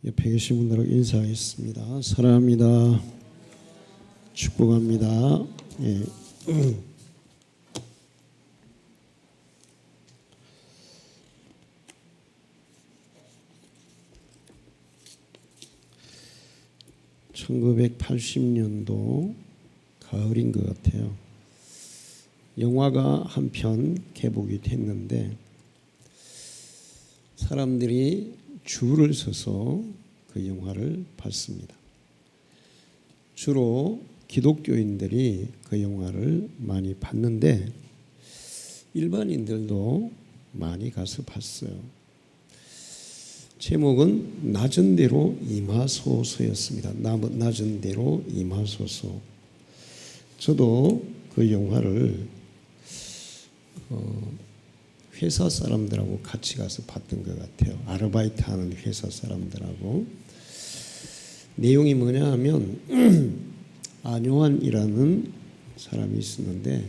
옆에 계신 분들하고 인사하겠습니다. 사랑합니다. 축복합니다. 예. 1980년도 가을인 것 같아요. 영화가 한 편 개봉이 됐는데 사람들이 줄을 서서 그 영화를 봤습니다. 주로 기독교인들이 그 영화를 많이 봤는데 일반인들도 많이 가서 봤어요. 제목은 낮은 대로 임하소서였습니다. 낮은 대로 임하소서. 저도 그 영화를 회사 사람들하고 같이 가서 봤던 것 같아요. 아르바이트 하는 회사 사람들하고. 내용이 뭐냐 하면 안요한이라는 사람이 있었는데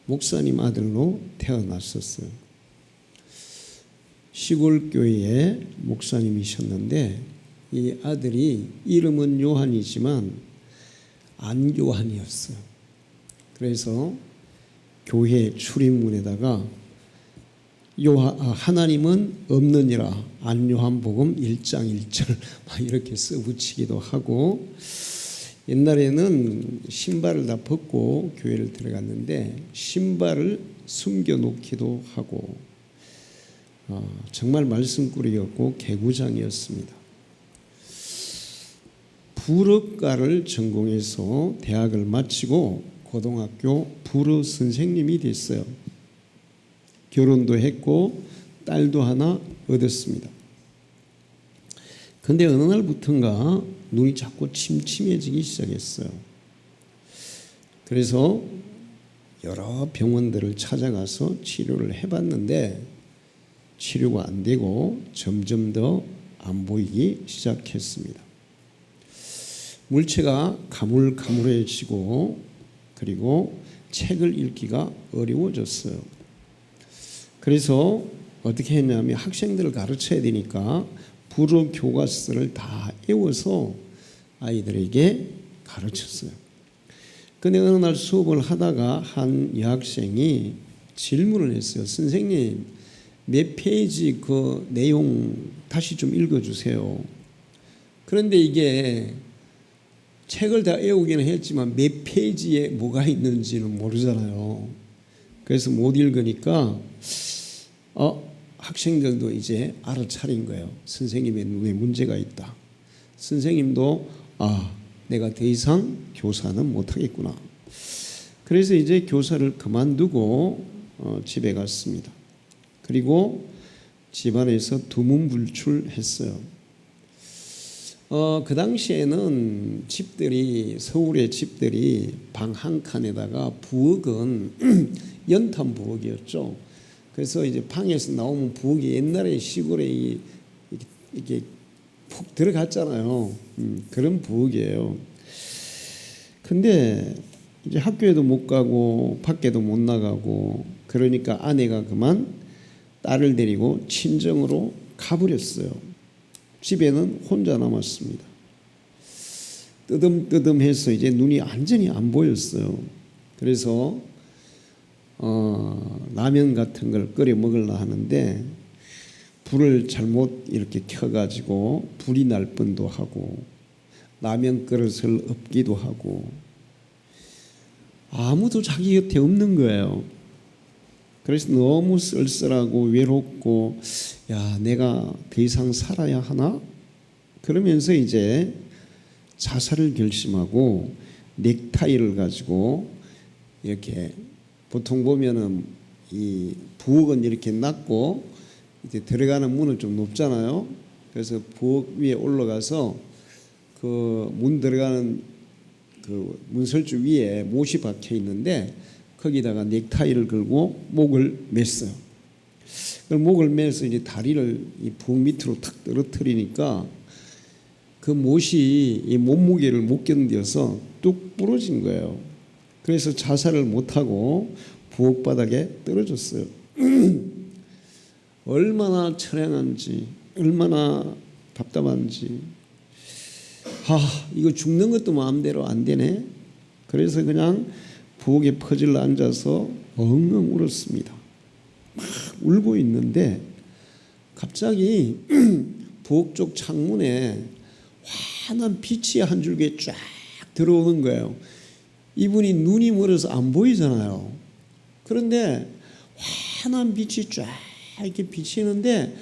목사님 아들로 태어났었어요. 시골 교회의 목사님이셨는데 이 아들이 이름은 요한이지만 안요한이었어요. 그래서 교회 출입문에다가 하나님은 없느니라 안요한복음 1장 1절 막 이렇게 써붙이기도 하고, 옛날에는 신발을 다 벗고 교회를 들어갔는데 신발을 숨겨놓기도 하고 정말 말씀꾸리였고 개구장이었습니다. 불어과를 전공해서 대학을 마치고 고등학교 불어 선생님이 됐어요. 결혼도 했고 딸도 하나 얻었습니다. 그런데 어느 날부터인가 눈이 자꾸 침침해지기 시작했어요. 그래서 여러 병원들을 찾아가서 치료를 해봤는데 치료가 안 되고 점점 더 안 보이기 시작했습니다. 물체가 가물가물해지고 그리고 책을 읽기가 어려워졌어요. 그래서 어떻게 했냐면 학생들을 가르쳐야 되니까 불어 교과서를 다 외워서 아이들에게 가르쳤어요. 그런데 어느 날 수업을 하다가 한 여학생이 질문을 했어요. 선생님, 몇 페이지 그 내용 다시 좀 읽어주세요. 그런데 이게 책을 다 외우기는 했지만 몇 페이지에 뭐가 있는지는 모르잖아요. 그래서 못 읽으니까 학생들도 이제 알아차린 거예요. 선생님의 눈에 문제가 있다. 선생님도 내가 더 이상 교사는 못하겠구나. 그래서 이제 교사를 그만두고 집에 갔습니다. 그리고 집안에서 두문불출했어요. 그 당시에는 집들이, 서울의 집들이 방 한 칸에다가 부엌은 연탄 부엌이었죠. 그래서 이제 방에서 나오면 부엌이 옛날에 시골에 이게 푹 들어갔잖아요. 그런 부엌이에요. 근데 이제 학교에도 못 가고 밖에도 못 나가고 그러니까 아내가 그만 딸을 데리고 친정으로 가버렸어요. 집에는 혼자 남았습니다. 뜨듬뜨듬해서 이제 눈이 완전히 안 보였어요. 그래서 라면 같은 걸 끓여 먹으려 하는데 불을 잘못 이렇게 켜가지고 불이 날 뻔도 하고 라면 그릇을 엎기도 하고 아무도 자기 곁에 없는 거예요. 그래서 너무 쓸쓸하고 외롭고 내가 더 이상 살아야 하나? 그러면서 이제 자살을 결심하고 넥타이를 가지고 이렇게 보통 보면은 이 부엌은 이렇게 낮고 이제 들어가는 문은 좀 높잖아요. 그래서 부엌 위에 올라가서 그 문 들어가는 그 문설주 위에 못이 박혀 있는데 거기다가 넥타이를 걸고 목을 맸어요. 그 목을 매서 이제 다리를 이 부엌 밑으로 탁 떨어뜨리니까 그 못이 이 몸무게를 못 견뎌서 뚝 부러진 거예요. 그래서 자살을 못하고 부엌 바닥에 떨어졌어요. 얼마나 처량한지, 얼마나 답답한지. 이거 죽는 것도 마음대로 안 되네. 그래서 그냥 부엌에 퍼질러 앉아서 엉엉 울었습니다. 막 울고 있는데 갑자기 부엌 쪽 창문에 환한 빛이 한 줄기 쫙 들어오는 거예요. 이분이 눈이 멀어서 안 보이잖아요. 그런데 환한 빛이 쫙 이렇게 비치는데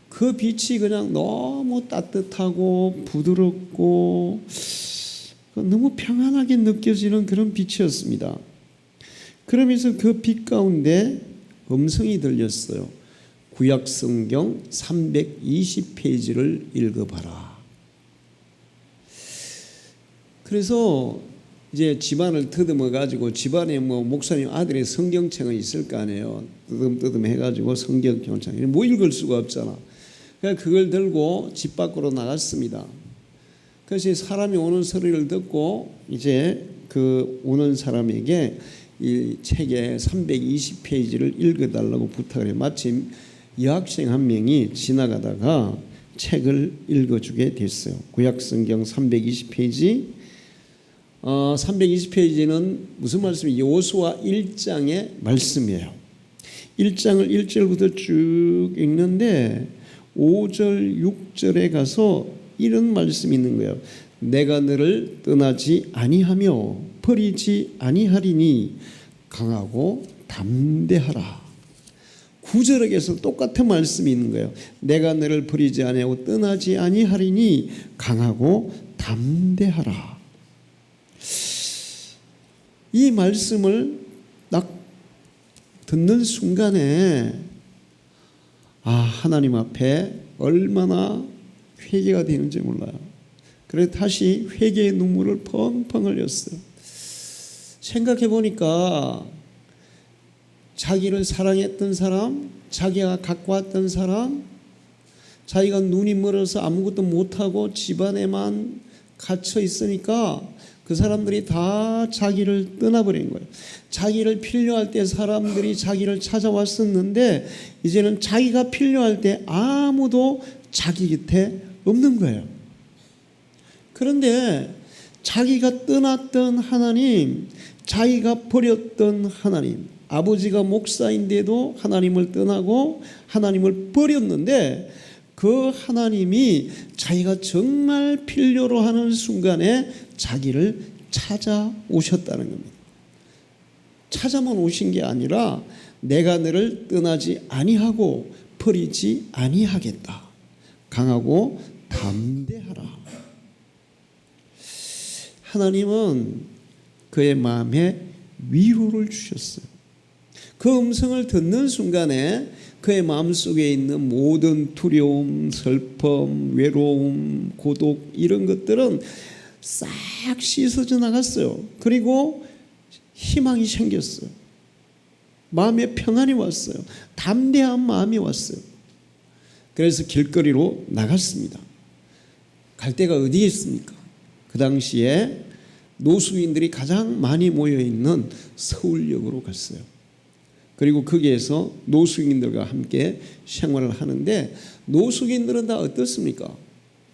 그 빛이 그냥 너무 따뜻하고 부드럽고 너무 평안하게 느껴지는 그런 빛이었습니다. 그러면서 그 빛 가운데 음성이 들렸어요. 구약성경 320페이지를 읽어봐라. 그래서 이제 집안을 더듬어 가지고 집안에 목사님 아들의 성경책은 있을 거 아니에요. 뜨듬뜨듬 해가지고 성경책 뭐 읽을 수가 없잖아. 그래서 그걸 들고 집 밖으로 나갔습니다. 그래서 사람이 오는 소리를 듣고 이제 그 오는 사람에게 이 책의 320페이지를 읽어달라고 부탁을 해요. 마침 여학생 한 명이 지나가다가 책을 읽어주게 됐어요. 구약성경 320페이지. 320페이지는 무슨 말씀이에요? 여호수아 1장의 말씀이에요. 1장을 1절부터 쭉 읽는데 5절 6절에 가서 이런 말씀이 있는 거예요. 내가 너를 떠나지 아니하며 버리지 아니하리니 강하고 담대하라. 9절에서 똑같은 말씀이 있는 거예요. 내가 너를 버리지 아니하고 떠나지 아니하리니 강하고 담대하라. 이 말씀을 딱 듣는 순간에 하나님 앞에 얼마나 회개가 되는지 몰라요. 그래서 다시 회개의 눈물을 펑펑 흘렸어요. 생각해 보니까 자기를 사랑했던 사람, 자기가 갖고 왔던 사람, 자기가 눈이 멀어서 아무것도 못하고 집안에만 갇혀 있으니까 그 사람들이 다 자기를 떠나버린 거예요. 자기를 필요할 때 사람들이 자기를 찾아왔었는데 이제는 자기가 필요할 때 아무도 자기 곁에 없는 거예요. 그런데 자기가 떠났던 하나님, 자기가 버렸던 하나님, 아버지가 목사인데도 하나님을 떠나고 하나님을 버렸는데 그 하나님이 자기가 정말 필요로 하는 순간에 자기를 찾아오셨다는 겁니다. 찾아만 오신 게 아니라 내가 너를 떠나지 아니하고 버리지 아니하겠다. 강하고 담대하라. 하나님은 그의 마음에 위로를 주셨어요. 그 음성을 듣는 순간에 그의 마음속에 있는 모든 두려움, 슬픔, 외로움, 고독 이런 것들은 싹 씻어져 나갔어요. 그리고 희망이 생겼어요. 마음에 평안이 왔어요. 담대한 마음이 왔어요. 그래서 길거리로 나갔습니다. 갈 데가 어디에 있습니까? 그 당시에 노숙인들이 가장 많이 모여있는 서울역으로 갔어요. 그리고 거기에서 노숙인들과 함께 생활을 하는데 노숙인들은 다 어떻습니까?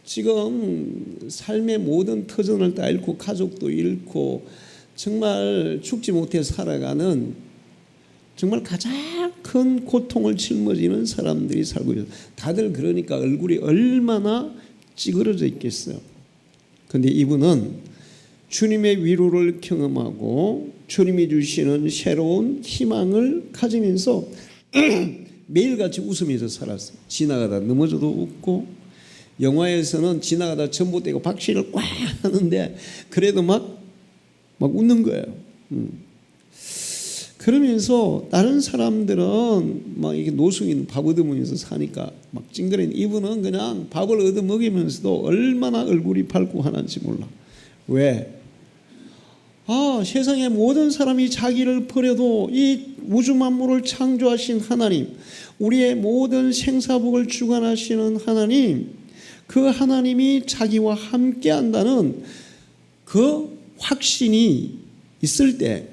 지금 삶의 모든 터전을 다 잃고 가족도 잃고 정말 죽지 못해 살아가는 정말 가장 큰 고통을 짊어지는 사람들이 살고 있어요. 다들 그러니까 얼굴이 얼마나 찌그러져 있겠어요. 그런데 이분은 주님의 위로를 경험하고 주님이 주시는 새로운 희망을 가지면서 매일같이 웃으면서 살았어요. 지나가다 넘어져도 웃고, 영화에서는 지나가다 전봇대고 박씨를 꽉 하는데 그래도 막 웃는 거예요. 그러면서 다른 사람들은 막 이게 노숙인 밥 얻어먹으면서 사니까 막 찡그리는, 이분은 그냥 밥을 얻어먹으면서도 얼마나 얼굴이 밝고 하는지 몰라. 왜? 세상의 모든 사람이 자기를 버려도 이 우주 만물을 창조하신 하나님, 우리의 모든 생사복을 주관하시는 하나님, 그 하나님이 자기와 함께 한다는 그 확신이 있을 때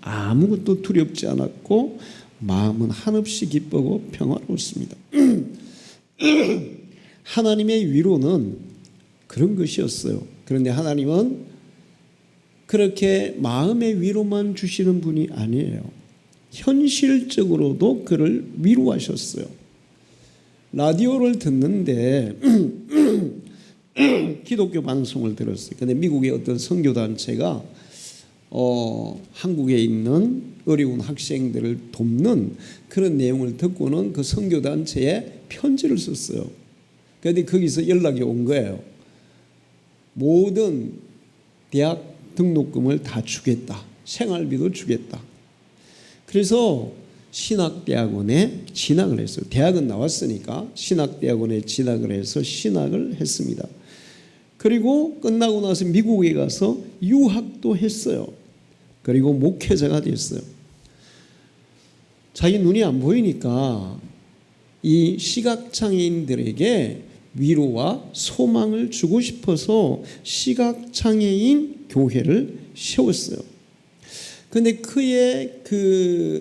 아무것도 두렵지 않았고 마음은 한없이 기쁘고 평화로웠습니다. 하나님의 위로는 그런 것이었어요. 그런데 하나님은 그렇게 마음의 위로만 주시는 분이 아니에요. 현실적으로도 그를 위로하셨어요. 라디오를 듣는데 기독교 방송을 들었어요. 근데 미국의 어떤 선교단체가 한국에 있는 어려운 학생들을 돕는 그런 내용을 듣고는 그 선교단체에 편지를 썼어요. 그런데 거기서 연락이 온 거예요. 모든 대학 등록금을 다 주겠다. 생활비도 주겠다. 그래서 신학대학원에 진학을 했어요. 대학은 나왔으니까 신학대학원에 진학을 해서 신학을 했습니다. 그리고 끝나고 나서 미국에 가서 유학도 했어요. 그리고 목회자가 됐어요. 자기 눈이 안 보이니까 이 시각장애인들에게 위로와 소망을 주고 싶어서 시각장애인 교회를 세웠어요. 그런데 그의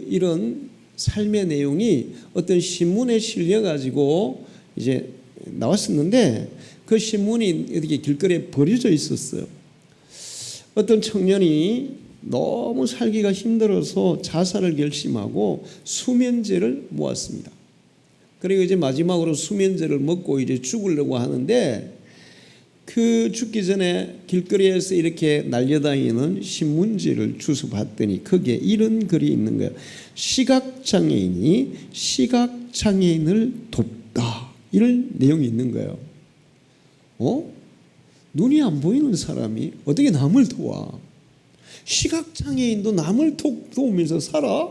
이런 삶의 내용이 어떤 신문에 실려가지고 이제 나왔었는데 그 신문이 이렇게 길거리에 버려져 있었어요. 어떤 청년이 너무 살기가 힘들어서 자살을 결심하고 수면제를 모았습니다. 그리고 이제 마지막으로 수면제를 먹고 이제 죽으려고 하는데 그 죽기 전에 길거리에서 이렇게 날려다니는 신문지를 주워 봤더니 거기에 이런 글이 있는 거예요. 시각장애인이 시각장애인을 돕다. 이런 내용이 있는 거예요. 눈이 안 보이는 사람이 어떻게 남을 도와? 시각장애인도 남을 도우면서 살아?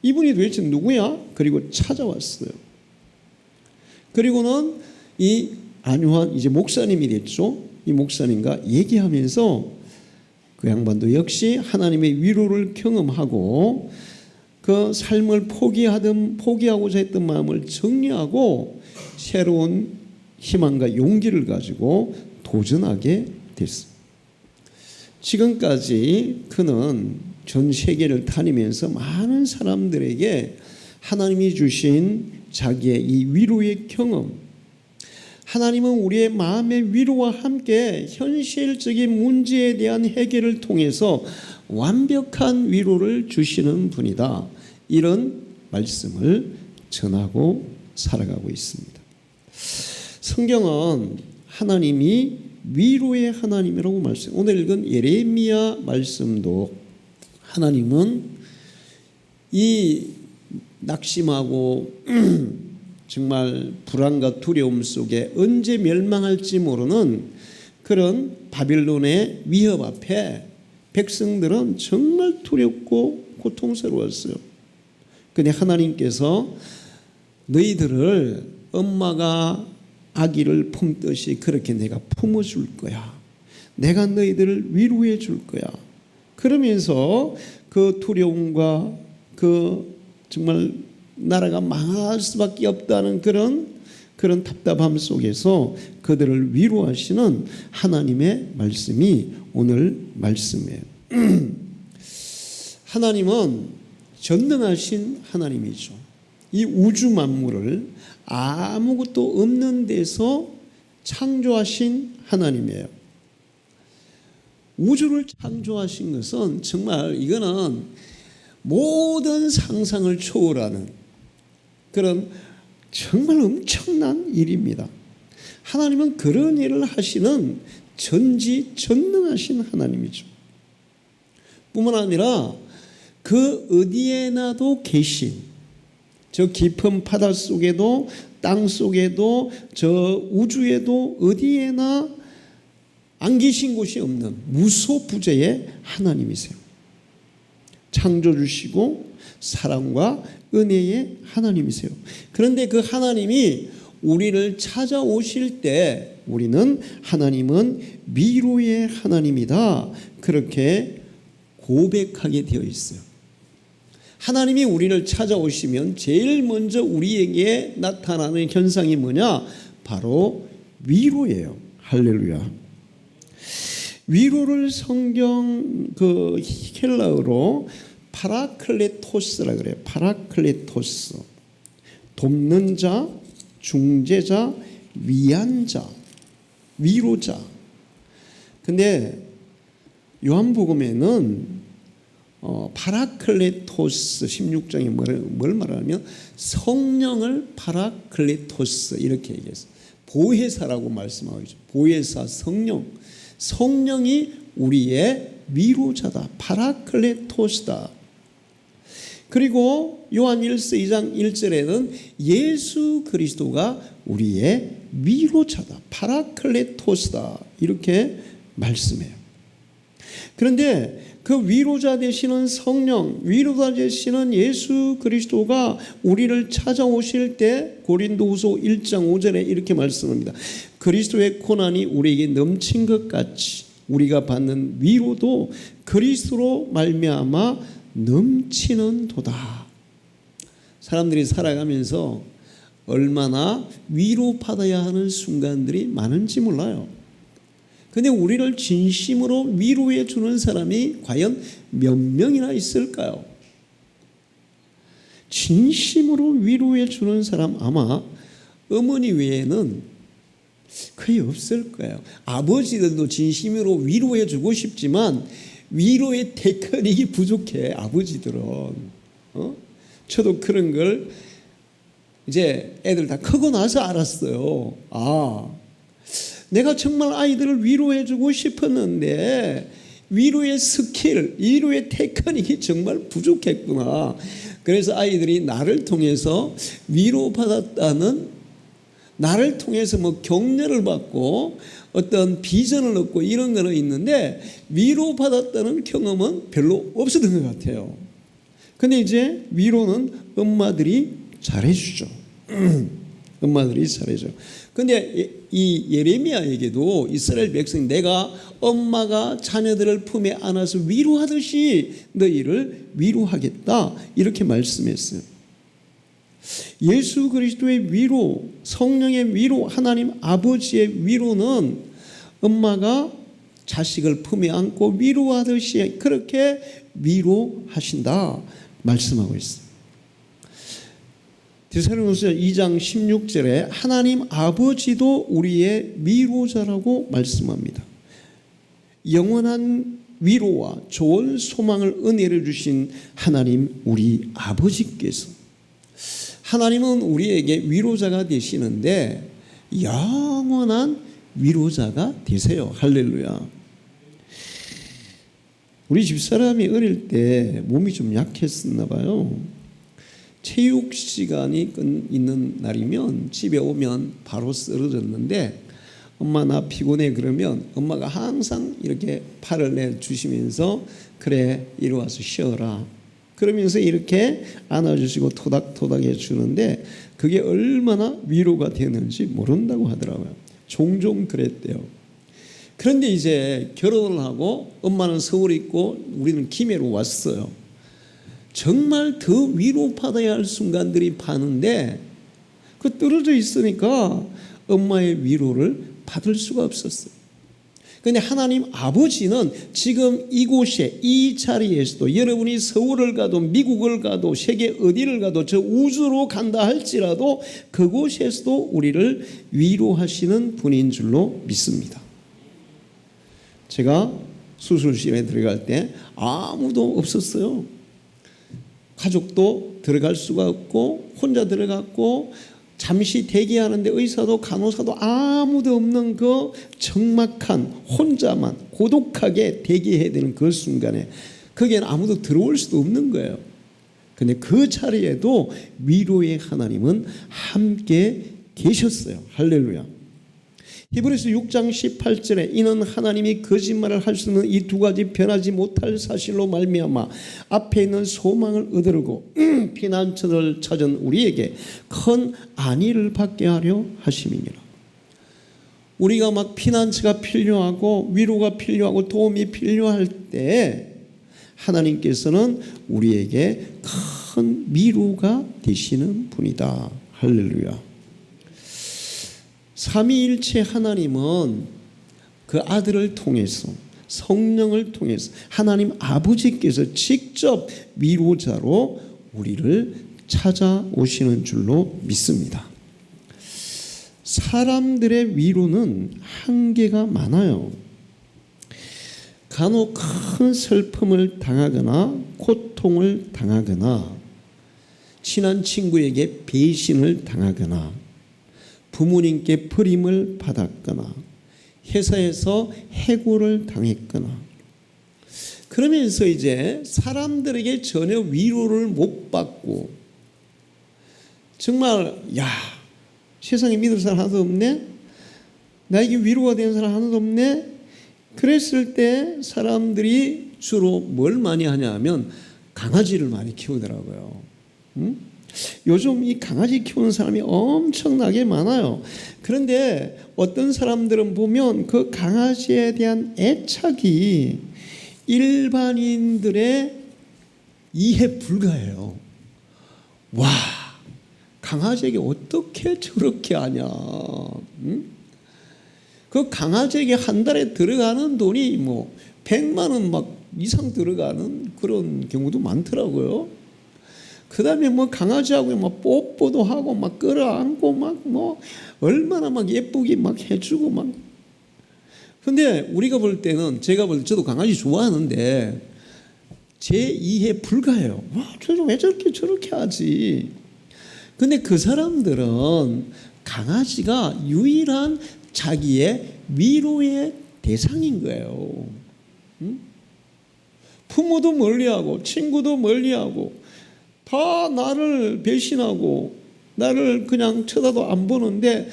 이분이 도대체 누구야? 그리고 찾아왔어요. 그리고는 이 안유한 이제 목사님이 됐죠. 이 목사님과 얘기하면서 그 양반도 역시 하나님의 위로를 경험하고 그 삶을 포기하고자 했던 마음을 정리하고 새로운 희망과 용기를 가지고 도전하게 됐습니다. 지금까지 그는 전 세계를 다니면서 많은 사람들에게 하나님이 주신 자기의 이 위로의 경험, 하나님은 우리의 마음의 위로와 함께 현실적인 문제에 대한 해결을 통해서 완벽한 위로를 주시는 분이다. 이런 말씀을 전하고 살아가고 있습니다. 성경은 하나님이 위로의 하나님이라고 말씀. 오늘 읽은 예레미야 말씀도 하나님은 이 낙심하고 정말 불안과 두려움 속에 언제 멸망할지 모르는 그런 바빌론의 위협 앞에 백성들은 정말 두렵고 고통스러웠어요. 근데 하나님께서 너희들을 엄마가 아기를 품듯이 그렇게 내가 품어줄 거야. 내가 너희들을 위로해 줄 거야. 그러면서 그 두려움과 그 정말 나라가 망할 수밖에 없다는 그런 답답함 속에서 그들을 위로하시는 하나님의 말씀이 오늘 말씀이에요. 하나님은 전능하신 하나님이죠. 이 우주 만물을 아무것도 없는 데서 창조하신 하나님이에요. 우주를 창조하신 것은 정말 이거는 모든 상상을 초월하는 그런 정말 엄청난 일입니다. 하나님은 그런 일을 하시는 전지전능하신 하나님이죠. 뿐만 아니라 그 어디에나도 계신, 저 깊은 바다 속에도 땅 속에도 저 우주에도 어디에나 안 계신 곳이 없는 무소부재의 하나님이세요. 창조주시고 사랑과 은혜의 하나님이세요. 그런데 그 하나님이 우리를 찾아오실 때 우리는 하나님은 위로의 하나님이다. 그렇게 고백하게 되어 있어요. 하나님이 우리를 찾아오시면 제일 먼저 우리에게 나타나는 현상이 뭐냐? 바로 위로예요. 할렐루야. 위로를 성경 헬라어로 파라클레토스라 그래요. 파라클레토스. 돕는 자, 중재자, 위한 자, 위로자. 근데 요한복음에는 파라클레토스 16장에 뭘 말하냐면 성령을 파라클레토스 이렇게 얘기했어요. 보혜사라고 말씀하고 있죠. 보혜사 성령. 성령이 우리의 위로자다. 파라클레토스다. 그리고 요한 1서 2장 1절에는 예수 그리스도가 우리의 위로자다. 파라클레토스다. 이렇게 말씀해요. 그런데 그 위로자 되시는 성령, 위로자 되시는 예수 그리스도가 우리를 찾아오실 때 고린도후서 1장 5절에 이렇게 말씀합니다. 그리스도의 고난이 우리에게 넘친 것 같이 우리가 받는 위로도 그리스도로 말미암아 넘치는 도다. 사람들이 살아가면서 얼마나 위로받아야 하는 순간들이 많은지 몰라요. 근데 우리를 진심으로 위로해 주는 사람이 과연 몇 명이나 있을까요? 진심으로 위로해 주는 사람 아마 어머니 외에는 거의 없을 거예요. 아버지들도 진심으로 위로해 주고 싶지만 위로의 테크닉이 부족해. 아버지들은 저도 그런 걸 이제 애들 다 크고 나서 알았어요. 내가 정말 아이들을 위로해 주고 싶었는데 위로의 스킬, 위로의 테크닉이 정말 부족했구나. 그래서 아이들이 나를 통해서 위로받았다는, 나를 통해서 뭐 격려를 받고 어떤 비전을 얻고 이런 거는 있는데 위로받았다는 경험은 별로 없었던 것 같아요. 근데 이제 위로는 엄마들이 잘해주죠. 엄마들이 잘해줘요. 근데 이 예레미야에게도 이스라엘 백성, 내가 엄마가 자녀들을 품에 안아서 위로하듯이 너희를 위로하겠다 이렇게 말씀했어요. 예수 그리스도의 위로, 성령의 위로, 하나님 아버지의 위로는 엄마가 자식을 품에 안고 위로하듯이 그렇게 위로하신다 말씀하고 있어요. 데살로니가서 2장 16절에 하나님 아버지도 우리의 위로자라고 말씀합니다. 영원한 위로와 좋은 소망을 은혜를 주신 하나님 우리 아버지께서, 하나님은 우리에게 위로자가 되시는데 영원한 위로자가 되세요. 할렐루야. 우리 집사람이 어릴 때 몸이 좀 약했었나 봐요. 체육 시간이 있는 날이면 집에 오면 바로 쓰러졌는데, 엄마 나 피곤해 그러면 엄마가 항상 이렇게 팔을 내주시면서 그래 이리 와서 쉬어라 그러면서 이렇게 안아주시고 토닥토닥 해주는데 그게 얼마나 위로가 되는지 모른다고 하더라고요. 종종 그랬대요. 그런데 이제 결혼을 하고 엄마는 서울에 있고 우리는 김해로 왔어요. 정말 더 위로받아야 할 순간들이 많은데 그 떨어져 있으니까 엄마의 위로를 받을 수가 없었어요. 그런데 하나님 아버지는 지금 이곳에 이 자리에서도 여러분이 서울을 가도 미국을 가도 세계 어디를 가도 저 우주로 간다 할지라도 그곳에서도 우리를 위로하시는 분인 줄로 믿습니다. 제가 수술실에 들어갈 때 아무도 없었어요. 가족도 들어갈 수가 없고 혼자 들어갔고 잠시 대기하는데 의사도 간호사도 아무도 없는 그 적막한 혼자만 고독하게 대기해야 되는 그 순간에 거기에는 아무도 들어올 수도 없는 거예요. 근데 그 자리에도 위로의 하나님은 함께 계셨어요. 할렐루야. 히브리서 6장 18절에 이는 하나님이 거짓말을 할 수 있는 이 두 가지 변하지 못할 사실로 말미암아 앞에 있는 소망을 얻으려고 피난처를 찾은 우리에게 큰 안위를 받게 하려 하심이니라. 우리가 막 피난처가 필요하고 위로가 필요하고 도움이 필요할 때 하나님께서는 우리에게 큰 위로가 되시는 분이다. 할렐루야. 삼위일체 하나님은 그 아들을 통해서 성령을 통해서 하나님 아버지께서 직접 위로자로 우리를 찾아오시는 줄로 믿습니다. 사람들의 위로는 한계가 많아요. 간혹 큰 슬픔을 당하거나 고통을 당하거나 친한 친구에게 배신을 당하거나 부모님께 버림을 받았거나 회사에서 해고를 당했거나 그러면서 이제 사람들에게 전혀 위로를 못 받고 정말 세상에 믿을 사람 하나도 없네? 나에게 위로가 되는 사람 하나도 없네? 그랬을 때 사람들이 주로 뭘 많이 하냐 하면 강아지를 많이 키우더라고요. 요즘 이 강아지 키우는 사람이 엄청나게 많아요. 그런데 어떤 사람들은 보면 그 강아지에 대한 애착이 일반인들의 이해 불가해요. 와, 강아지에게 어떻게 저렇게 하냐. 그 강아지에게 한 달에 들어가는 돈이 100만 원 막 이상 들어가는 그런 경우도 많더라고요. 그 다음에 강아지하고 뽀뽀도 하고 끌어안고 얼마나 예쁘게 해주고 근데 우리가 볼 때는 저도 강아지 좋아하는데 제 이해 불가해요. 와, 왜 저렇게 하지? 근데 그 사람들은 강아지가 유일한 자기의 위로의 대상인 거예요. 부모도 멀리하고 친구도 멀리하고 다 나를 배신하고 나를 그냥 쳐다도 안 보는데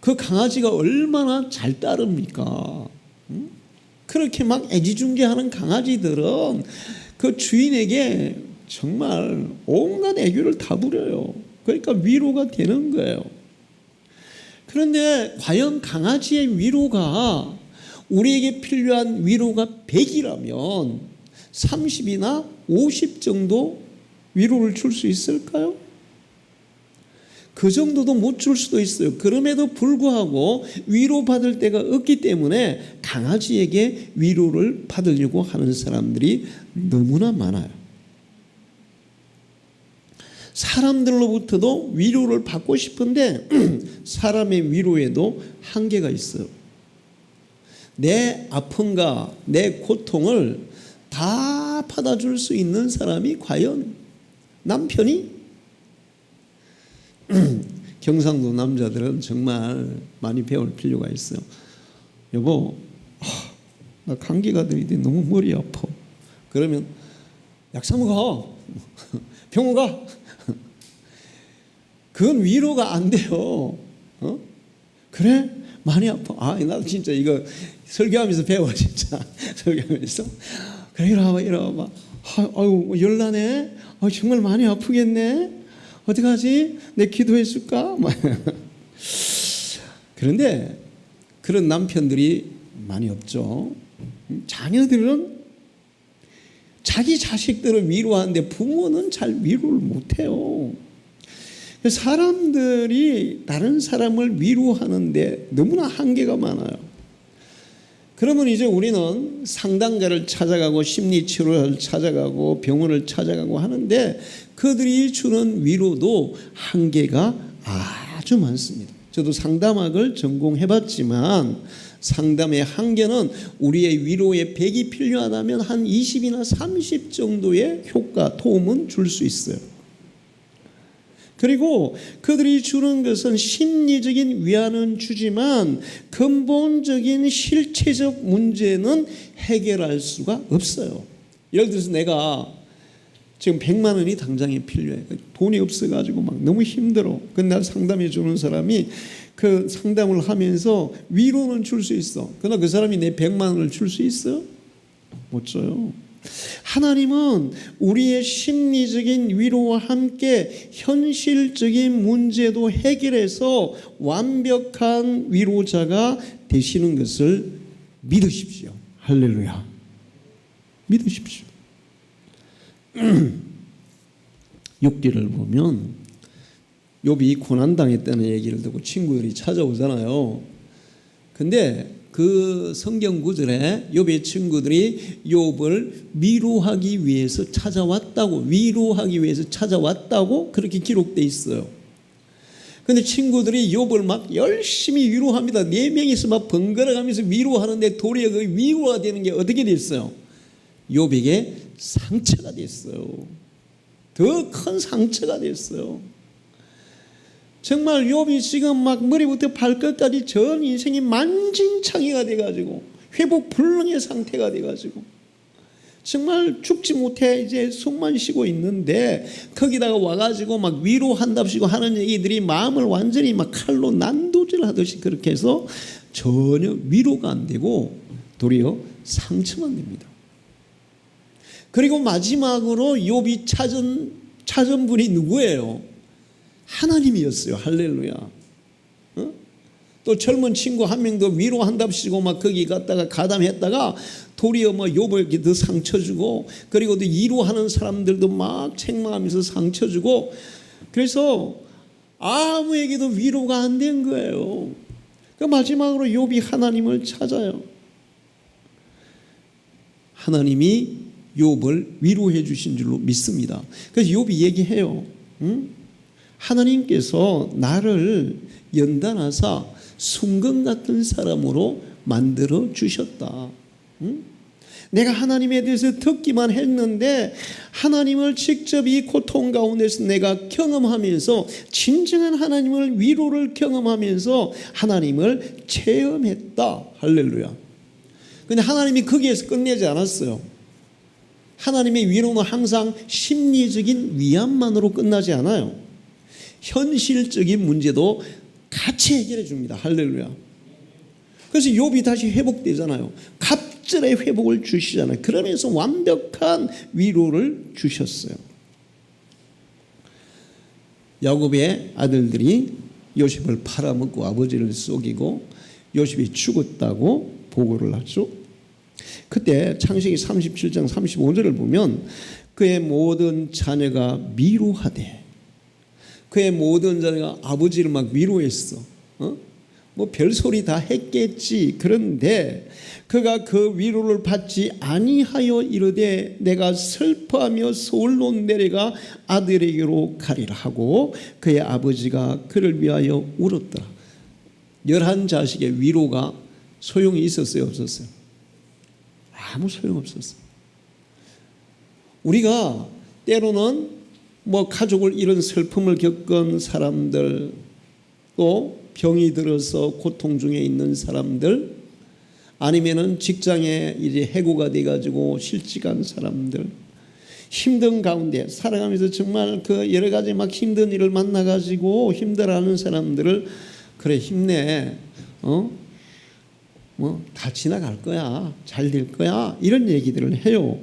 그 강아지가 얼마나 잘 따릅니까? 그렇게 애지중지하는 강아지들은 그 주인에게 정말 온갖 애교를 다 부려요. 그러니까 위로가 되는 거예요. 그런데 과연 강아지의 위로가 우리에게 필요한 위로가 100이라면 30이나 50 정도 위로를 줄 수 있을까요? 그 정도도 못 줄 수도 있어요. 그럼에도 불구하고 위로받을 때가 없기 때문에 강아지에게 위로를 받으려고 하는 사람들이 너무나 많아요. 사람들로부터도 위로를 받고 싶은데 사람의 위로에도 한계가 있어요. 내 아픔과 내 고통을 다 받아줄 수 있는 사람이 과연 남편이? 경상도 남자들은 정말 많이 배울 필요가 있어요. 여보, 나 감기가 들이대 너무 머리 아파. 그러면 약 사 먹어. 병원 가. 그건 위로가 안 돼요. 그래? 많이 아파. 나도 진짜 이거 설교하면서 배워 진짜. 설교하면서. 그래, 이리 와봐. 아유, 열나네. 정말 많이 아프겠네. 어떡하지? 내 기도해 줄까? 그런데 그런 남편들이 많이 없죠. 자녀들은 자기 자식들을 위로하는데 부모는 잘 위로를 못해요. 사람들이 다른 사람을 위로하는데 너무나 한계가 많아요. 그러면 이제 우리는 상담가를 찾아가고 심리치료를 찾아가고 병원을 찾아가고 하는데 그들이 주는 위로도 한계가 아주 많습니다. 저도 상담학을 전공해봤지만 상담의 한계는 우리의 위로의 100이 필요하다면 한 20이나 30 정도의 효과, 도움은 줄 수 있어요. 그리고 그들이 주는 것은 심리적인 위안은 주지만 근본적인 실체적 문제는 해결할 수가 없어요. 예를 들어서 내가 지금 100만 원이 당장에 필요해. 돈이 없어가지고 너무 힘들어. 근데 날 상담해 주는 사람이 그 상담을 하면서 위로는 줄 수 있어. 그러나 그 사람이 내 100만 원을 줄 수 있어? 못 줘요. 하나님은 우리의 심리적인 위로와 함께 현실적인 문제도 해결해서 완벽한 위로자가 되시는 것을 믿으십시오. 할렐루야. 믿으십시오. 6기를 보면 욥이 고난당했다는 얘기를 듣고 친구들이 찾아오잖아요. 근데 그 성경 구절에 욥의 친구들이 욥을 위로하기 위해서 찾아왔다고, 위로하기 위해서 찾아왔다고 그렇게 기록되어 있어요. 근데 친구들이 욥을 막 열심히 위로합니다. 네 명이서 막 번갈아가면서 위로하는데 도리어 그 위로가 되는 게 어떻게 됐어요? 욥에게 상처가 됐어요. 더 큰 상처가 됐어요. 정말 욥이 지금 막 머리부터 발끝까지 전 인생이 만진창이가 돼가지고 회복 불능의 상태가 돼가지고 정말 죽지 못해 이제 숨만 쉬고 있는데 거기다가 와가지고 막 위로한답시고 하는 얘기들이 마음을 완전히 막 칼로 난도질하듯이 그렇게 해서 전혀 위로가 안 되고 도리어 상처만 됩니다. 그리고 마지막으로 욥이 찾은 분이 누구예요? 하나님이었어요. 할렐루야. 또 젊은 친구 한 명도 위로한답시고 막 거기 갔다가 가담했다가 도리어 뭐 욥을 더 상처 주고 그리고 또 위로하는 사람들도 막 책망하면서 상처 주고 그래서 아무에게도 위로가 안 된 거예요. 그 마지막으로 욥이 하나님을 찾아요. 하나님이 욥을 위로해 주신 줄로 믿습니다. 그래서 욥이 얘기해요. 하나님께서 나를 연단하사 순금 같은 사람으로 만들어 주셨다. 내가 하나님에 대해서 듣기만 했는데 하나님을 직접 이 고통 가운데서 내가 경험하면서 진정한 하나님을 위로를 경험하면서 하나님을 체험했다. 할렐루야. 근데 하나님이 거기에서 끝내지 않았어요. 하나님의 위로는 항상 심리적인 위안만으로 끝나지 않아요. 현실적인 문제도 같이 해결해 줍니다. 할렐루야. 그래서 욥이 다시 회복되잖아요. 갑절의 회복을 주시잖아요. 그러면서 완벽한 위로를 주셨어요. 야곱의 아들들이 요셉을 팔아먹고 아버지를 속이고 요셉이 죽었다고 보고를 하죠. 그때 창세기 37장 35절을 보면 그의 모든 자녀가 미로하되 그의 모든 자녀가 아버지를 막 위로했어. 뭐 별소리 다 했겠지. 그런데 그가 그 위로를 받지 아니하여 이르되 내가 슬퍼하며 서울로 내려가 아들에게로 가리라 하고 그의 아버지가 그를 위하여 울었더라. 11자식의 위로가 소용이 있었어요, 없었어요? 아무 소용없었어요. 우리가 때로는 뭐 가족을 잃은 슬픔을 겪은 사람들, 또 병이 들어서 고통 중에 있는 사람들, 아니면은 직장에 이제 해고가 돼가지고 실직한 사람들, 힘든 가운데 살아가면서 정말 그 여러 가지 막 힘든 일을 만나가지고 힘들어하는 사람들을 그래 힘내, 뭐 다 지나갈 거야, 잘 될 거야 이런 얘기들을 해요.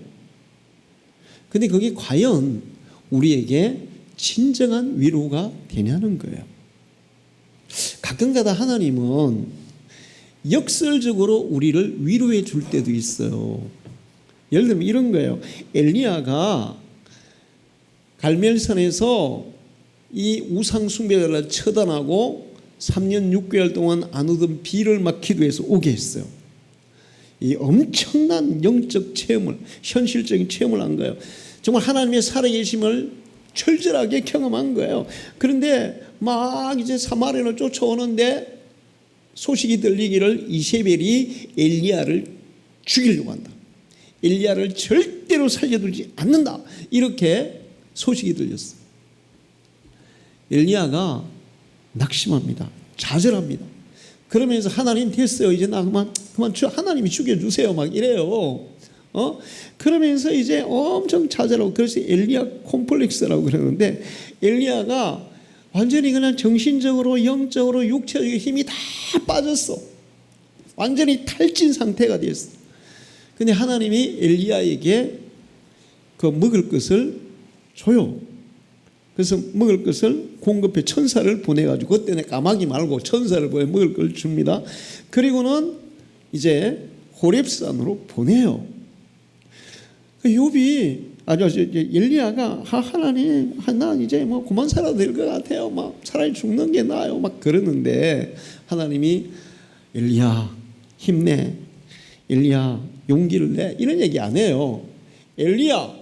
근데 그게 과연 우리에게 진정한 위로가 되냐는 거예요. 가끔가다 하나님은 역설적으로 우리를 위로해 줄 때도 있어요. 예를 들면 이런 거예요. 엘리야가 갈멜산에서 이 우상 숭배자를 처단하고 3년 6개월 동안 안 오던 비를 막 기도해서 오게 했어요. 이 엄청난 영적 체험을, 현실적인 체험을 한 거예요. 정말 하나님의 살아계심을 철저하게 경험한 거예요. 그런데 막 이제 사마리아로 쫓아오는데 소식이 들리기를 이세벨이 엘리야를 죽이려고 한다. 엘리야를 절대로 살려두지 않는다. 이렇게 소식이 들렸어요. 엘리야가 낙심합니다. 좌절합니다. 그러면서 하나님 됐어요. 이제 나 그만 하나님이 죽여주세요. 막 이래요. 그러면서 이제 엄청 좌절하고 그래서 엘리야 콤플렉스라고 그러는데 엘리야가 완전히 그냥 정신적으로 영적으로 육체적인 힘이 다 빠졌어. 완전히 탈진 상태가 됐어. 근데 하나님이 엘리야에게 그 먹을 것을 줘요. 그래서 먹을 것을 공급해 천사를 보내가지고 그때는 까마귀 말고 천사를 보내 먹을 걸 줍니다. 그리고는 이제 호렙산으로 보내요. 욥이 엘리야가 하나님 나 이제 뭐 그만 살아도 될 것 같아요. 막 차라리 죽는 게 나아요. 막 그러는데 하나님이 엘리야 힘내, 엘리야 용기를 내 이런 얘기 안 해요. 엘리야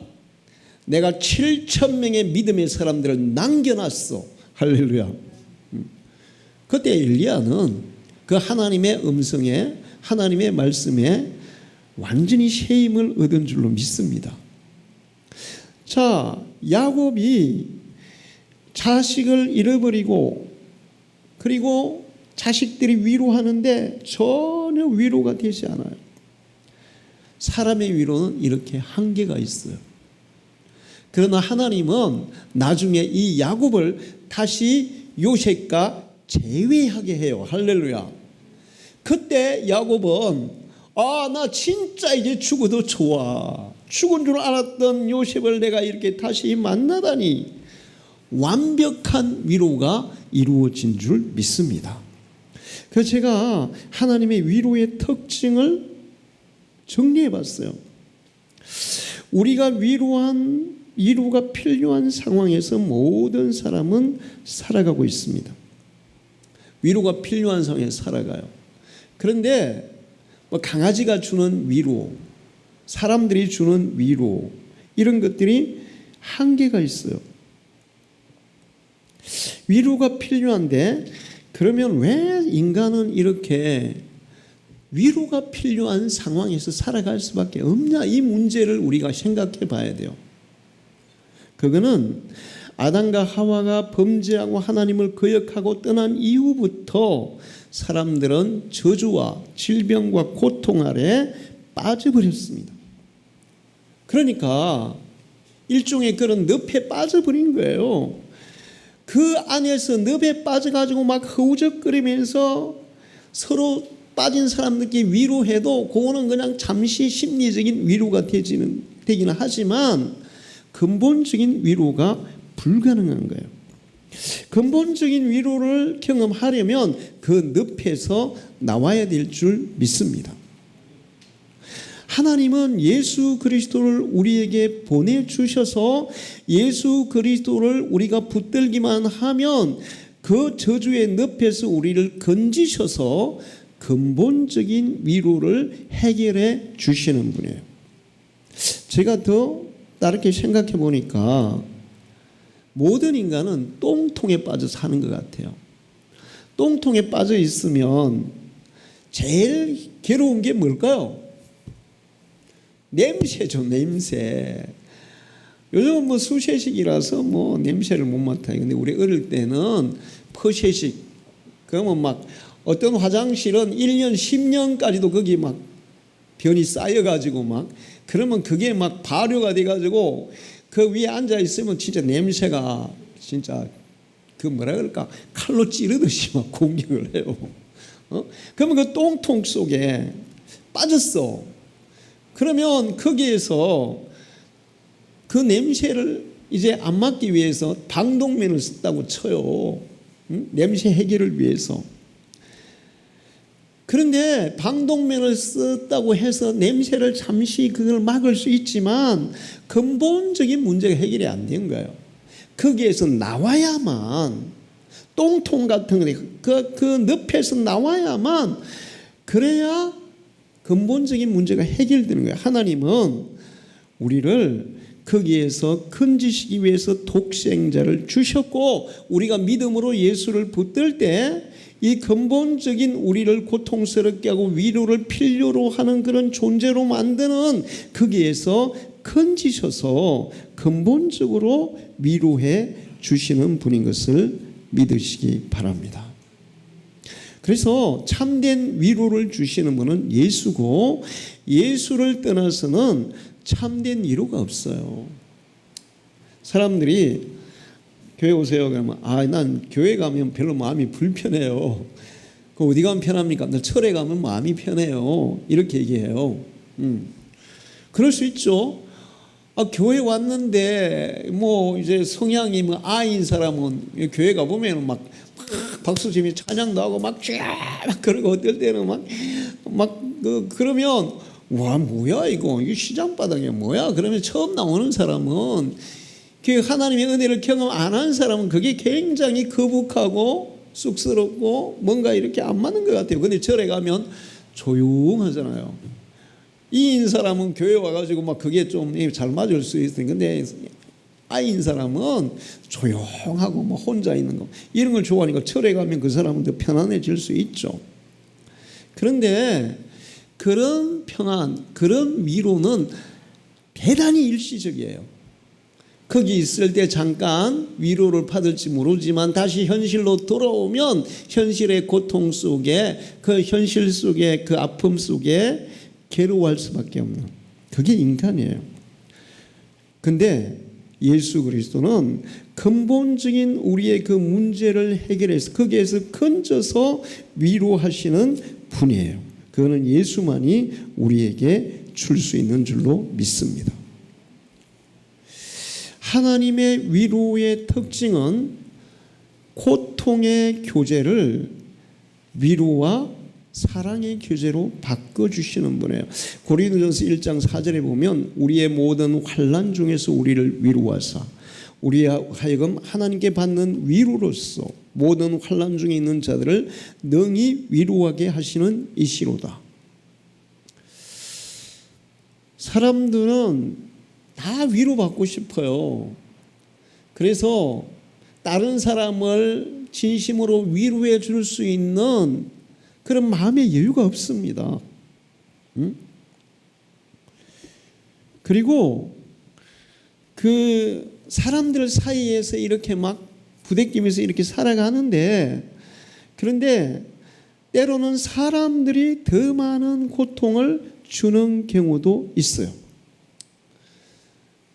내가 7,000명의 믿음의 사람들을 남겨놨어. 할렐루야. 그때 엘리야는 그 하나님의 음성에, 하나님의 말씀에 완전히 새 힘을 얻은 줄로 믿습니다. 자, 야곱이 자식을 잃어버리고 그리고 자식들이 위로하는데 전혀 위로가 되지 않아요. 사람의 위로는 이렇게 한계가 있어요. 그러나 하나님은 나중에 이 야곱을 다시 요셉과 재회하게 해요. 할렐루야. 그때 야곱은 나 진짜 이제 죽어도 좋아. 죽은 줄 알았던 요셉을 내가 이렇게 다시 만나다니 완벽한 위로가 이루어진 줄 믿습니다. 그래서 제가 하나님의 위로의 특징을 정리해 봤어요. 우리가 위로가 필요한 상황에서 모든 사람은 살아가고 있습니다. 위로가 필요한 상황에서 살아가요. 그런데 강아지가 주는 위로, 사람들이 주는 위로, 이런 것들이 한계가 있어요. 위로가 필요한데 그러면 왜 인간은 이렇게 위로가 필요한 상황에서 살아갈 수밖에 없냐, 이 문제를 우리가 생각해 봐야 돼요. 그거는 아담과 하와가 범죄하고 하나님을 거역하고 떠난 이후부터 사람들은 저주와 질병과 고통 아래 빠져버렸습니다. 그러니까 일종의 그런 늪에 빠져버린 거예요. 그 안에서 늪에 빠져가지고 막 허우적거리면서 서로 빠진 사람들끼리 위로해도 그거는 그냥 잠시 심리적인 위로가 되기는 하지만 근본적인 위로가 불가능한 거예요. 근본적인 위로를 경험하려면 그 늪에서 나와야 될 줄 믿습니다. 하나님은 예수 그리스도를 우리에게 보내주셔서 예수 그리스도를 우리가 붙들기만 하면 그 저주의 늪에서 우리를 건지셔서 근본적인 위로를 해결해 주시는 분이에요. 제가 더 다르게 생각해 보니까 모든 인간은 똥통에 빠져 사는 것 같아요. 똥통에 빠져 있으면 제일 괴로운 게 뭘까요? 냄새죠, 냄새. 요즘은 뭐 수세식이라서 뭐 냄새를 못 맡아요. 근데 우리 어릴 때는 퍼세식, 그러면 막 어떤 화장실은 1년, 10년까지도 거기 막 변이 쌓여가지고 막, 그러면 그게 막 발효가 돼가지고 그 위에 앉아 있으면 진짜 냄새가 진짜 그 뭐라 그럴까, 칼로 찌르듯이 막 공격을 해요. 그러면 그 똥통 속에 빠졌어. 그러면 거기에서 그 냄새를 이제 안 맡기 위해서 방독면을 썼다고 쳐요. 냄새 해결을 위해서. 그런데 방독면을 썼다고 해서 냄새를 잠시 그걸 막을 수 있지만 근본적인 문제가 해결이 안 된 거예요. 거기에서 나와야만, 똥통 같은 그 늪에서 나와야만, 그래야 근본적인 문제가 해결되는 거예요. 하나님은 우리를 거기에서 건지시기 위해서 독생자를 주셨고, 우리가 믿음으로 예수를 붙들 때 이 근본적인 우리를 고통스럽게 하고 위로를 필요로 하는 그런 존재로 만드는 거기에서 건지셔서 근본적으로 위로해 주시는 분인 것을 믿으시기 바랍니다. 그래서 참된 위로를 주시는 분은 예수고, 예수를 떠나서는 참된 위로가 없어요. 사람들이 교회 오세요 그러면 난 교회 가면 별로 마음이 불편해요. 그 어디 가면 편합니까? 나 철에 가면 마음이 편해요. 이렇게 얘기해요. 그럴 수 있죠. 교회 왔는데 뭐 이제 성향이 뭐 아인 사람은 교회 가 보면 막 박수 치며 찬양도 하고 막 그러고 어떨 때는 그러면 와 뭐야 이거 시장 바닥이야 뭐야. 그러면 처음 나오는 사람은 그 하나님의 은혜를 경험 안 한 사람은 그게 굉장히 거북하고 쑥스럽고 뭔가 이렇게 안 맞는 것 같아요. 근데 절에 가면 조용하잖아요. 이인 사람은 교회 와가지고 막 그게 좀 잘 맞을 수 있어요. 근데 아이인 사람은 조용하고 뭐 혼자 있는 거 이런 걸 좋아하니까 절에 가면 그 사람은 더 편안해질 수 있죠. 그런데 그런 평안, 그런 위로는 대단히 일시적이에요. 거기 있을 때 잠깐 위로를 받을지 모르지만 다시 현실로 돌아오면 현실의 고통 속에, 그 현실 속에, 그 아픔 속에 괴로워할 수밖에 없는, 그게 인간이에요. 근데 예수 그리스도는 근본적인 우리의 그 문제를 해결해서 거기에서 건져서 위로하시는 분이에요. 그거는 예수만이 우리에게 줄 수 있는 줄로 믿습니다. 하나님의 위로의 특징은 고통의 교제를 위로와 사랑의 교제로 바꿔주시는 분이에요. 고린도전서 1장 4절에 보면 우리의 모든 환난 중에서 우리를 위로하사 우리 하여금 하나님께 받는 위로로서 모든 환난 중에 있는 자들을 능히 위로하게 하시는 이시로다. 사람들은 다 위로받고 싶어요. 그래서 다른 사람을 진심으로 위로해 줄 수 있는 그런 마음의 여유가 없습니다. 그리고 그 사람들 사이에서 이렇게 막 부대끼면서 이렇게 살아가는데, 그런데 때로는 사람들이 더 많은 고통을 주는 경우도 있어요.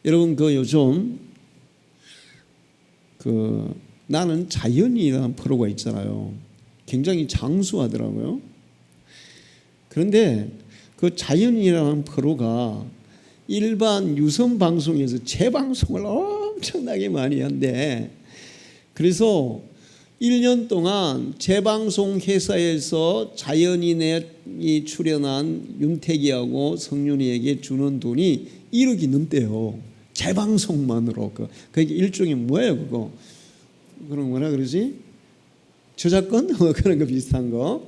여러분 그 요즘 그 나는 자연이라는 프로가 있잖아요. 굉장히 장수하더라고요. 그런데 그 자연이라는 프로가 일반 유선 방송에서 재방송을 엄청나게 많이 한대. 그래서 1년 동안 재방송 회사에서 자연인이 출연한 윤태기하고 성윤이에게 주는 돈이 1억이 넘대요. 재방송만으로. 그게 일종의 뭐예요 그거? 그런 뭐라 그러지? 저작권? 그런 거 비슷한 거.